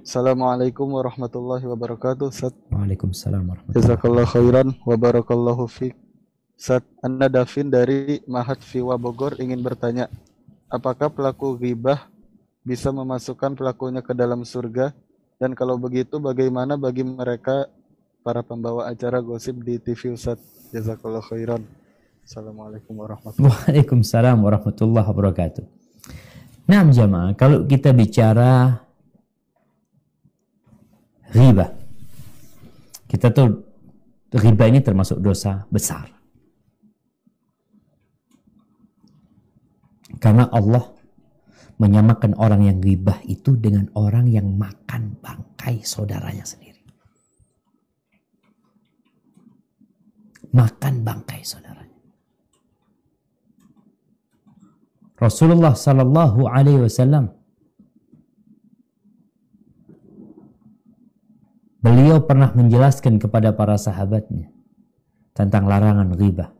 Assalamualaikum warahmatullahi wabarakatuh. Ustaz, Waalaikumsalam warahmatullahi jazakallah khairan wa barakallahu fiik. Ustaz, Anda Davin dari Mahat Viwa Bogor ingin bertanya, apakah pelaku ghibah bisa memasukkan pelakunya ke dalam surga? Dan kalau begitu bagaimana bagi mereka para pembawa acara gosip di TV Ustaz? Jazakallah khairan. Assalamualaikum warahmatullahi wabarakatuh. Waalaikumsalam warahmatullahi wabarakatuh. Nah, jamaah, kalau kita bicara ghibah, kita tahu ghibah ini termasuk dosa besar. Karena Allah menyamakan orang yang ghibah itu dengan orang yang makan bangkai saudaranya sendiri. Makan bangkai saudaranya. Rasulullah sallallahu alaihi wasallam beliau pernah menjelaskan kepada para sahabatnya tentang larangan ghibah.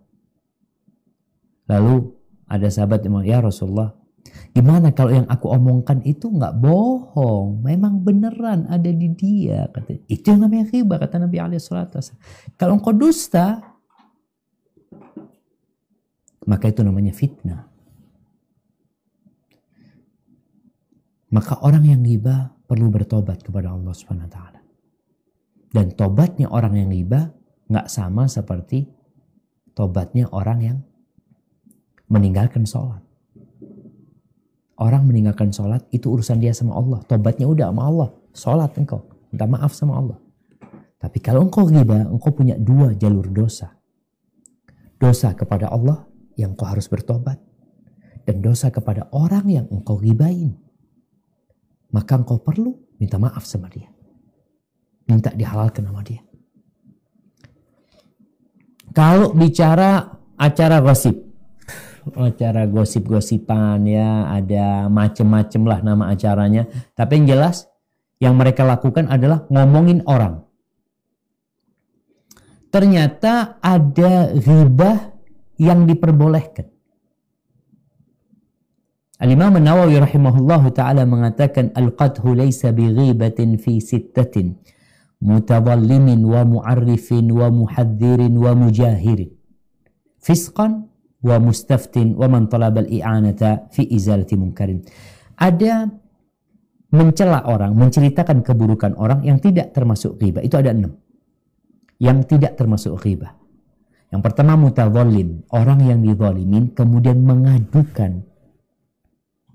Lalu ada sahabat yang bilang, "Ya Rasulullah, gimana kalau yang aku omongkan itu nggak bohong, memang beneran ada di dia?" Kata, itu yang namanya ghibah, kata Nabi alaihi salatu wasallam. Kalau engkau dusta, maka itu namanya fitnah. Maka orang yang ghibah perlu bertobat kepada Allah Subhanahu wa taala. Dan tobatnya orang yang ghibah nggak sama seperti tobatnya orang yang meninggalkan sholat. Orang meninggalkan sholat itu urusan dia sama Allah. Tobatnya udah sama Allah. Sholat engkau, minta maaf sama Allah. Tapi kalau engkau ghibah, engkau punya dua jalur dosa. Dosa kepada Allah yang engkau harus bertobat. Dan dosa kepada orang yang engkau ghibahin. Maka engkau perlu minta maaf sama dia. Minta dihalalkan sama dia. Kalau bicara acara gosip, acara gosip-gosipan ya, ada macem-macem lah nama acaranya. Tapi yang jelas yang mereka lakukan adalah ngomongin orang. Ternyata ada ghibah yang diperbolehkan. Al-Imam An-Nawawi rahimahullahu ta'ala mengatakan al-qadhu laysa bighibatin fi sittatin mutadhallimin wa mu'arrifin wa muhadzirin wa mujahirin fisqan wa mustaftin wa man talaba al-i'anata fi izalati munkarin. Ada mencela orang, menceritakan keburukan orang yang tidak termasuk ghibah. Itu ada 6 yang tidak termasuk ghibah. Yang pertama mutadhallim, orang yang dizalimin kemudian mengadukan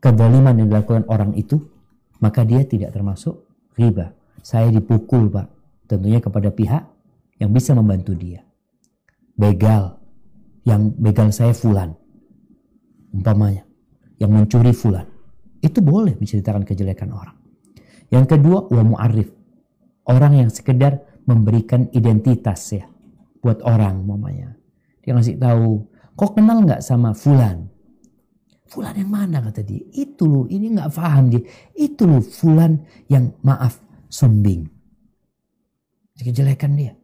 kezaliman yang dilakukan orang itu, maka dia tidak termasuk ghibah. Saya dipukul, Pak. Tentunya kepada pihak yang bisa membantu dia. Begal, yang begal saya fulan, umpamanya, yang mencuri fulan, itu boleh menceritakan kejelekan orang. Yang kedua, wa mu'arrif, orang yang sekedar memberikan identitas ya buat orang, umpamanya. Dia ngasih tahu, kok kenal nggak sama fulan? Fulan yang mana, kata dia? Itu loh, ini nggak paham dia. Itu loh fulan yang maaf sumbing. Kejelekan dia.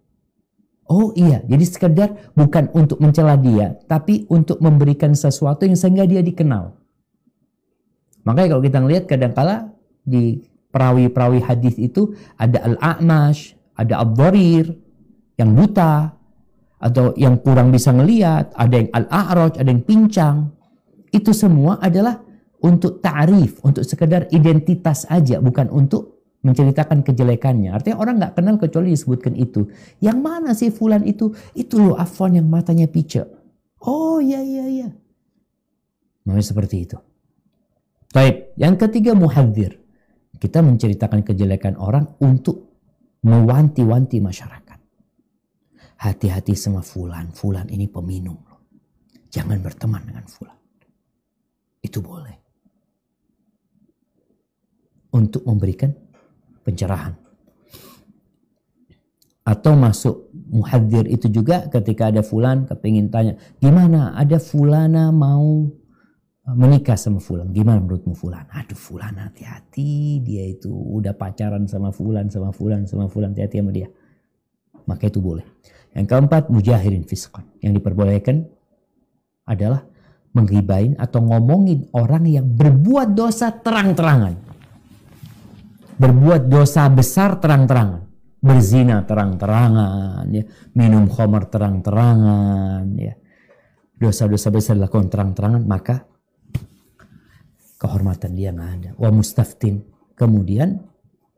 Oh iya, jadi sekedar bukan untuk mencela dia, tapi untuk memberikan sesuatu yang sehingga dia dikenal. Makanya kalau kita ngelihat kadang-kala di perawi-perawi hadis itu ada al-a'mash, ada ad-dharir, yang buta, atau yang kurang bisa ngelihat, ada yang al-a'raj, ada yang pincang. Itu semua adalah untuk ta'rif, untuk sekedar identitas aja, bukan untuk menceritakan kejelekannya. Artinya orang nggak kenal kecuali disebutkan itu. Yang mana sih fulan itu? Itu loh Afwan yang matanya picek. Oh iya. Namanya seperti itu. Baik, yang ketiga muhadzir. Kita menceritakan kejelekan orang untuk mewanti-wanti masyarakat. Hati-hati sama fulan. Fulan ini peminum. Jangan berteman dengan fulan. Itu boleh. Untuk memberikan pencerahan. Atau masuk muhadzir itu juga ketika ada fulan kepingin tanya, gimana ada fulana mau menikah sama fulan, gimana menurutmu fulan? Aduh fulan hati-hati, dia itu udah pacaran sama fulan, hati-hati sama dia. Maka itu boleh. Yang keempat, mujahirin fisqan. Yang diperbolehkan adalah menghibain atau ngomongin orang yang berbuat dosa terang-terangan. berbuat dosa besar terang-terangan, berzina terang-terangan, ya, minum khamar terang-terangan, ya, dosa-dosa besar dilakukan terang-terangan, maka kehormatan dia nggak ada. Wa mustaftin, kemudian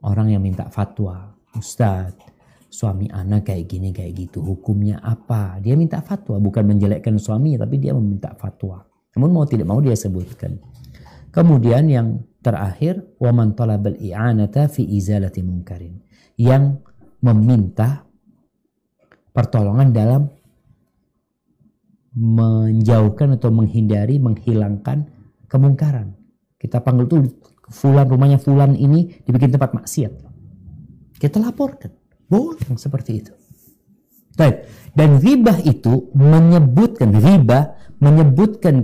orang yang minta fatwa, Ustadz, suami anak kayak gini kayak gitu, hukumnya apa? Dia minta fatwa, bukan menjelekkan suaminya, tapi dia meminta fatwa. Namun mau tidak mau dia sebutkan. Kemudian yang terakhir, wa man talabal i'anata fi izalati munkarin, yang meminta pertolongan dalam menjauhkan atau menghindari, menghilangkan kemungkaran. Kita panggil tuh fulan, rumahnya fulan ini dibikin tempat maksiat. Kita laporkan. Boleh yang seperti itu. Baik. Dan ghibah itu menyebutkan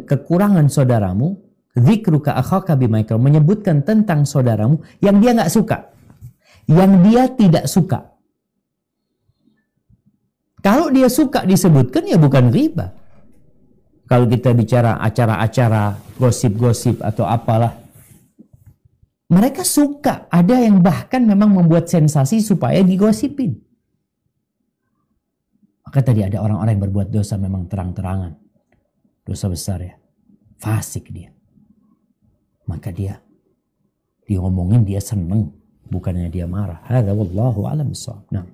kekurangan saudaramu, dzikruka akhaka bima yakrah, menyebutkan tentang saudaramu yang dia nggak suka, yang dia tidak suka. Kalau dia suka disebutkan ya bukan ghibah. Kalau kita bicara acara-acara gosip-gosip atau apalah, mereka suka. Ada yang bahkan memang membuat sensasi supaya digosipin. Maka tadi ada orang-orang yang berbuat dosa memang terang-terangan. Dosa besar ya. Fasik dia. Maka dia diomongin dia seneng. Bukannya dia marah. Hadza wallahu a'lam bissawab. Nah.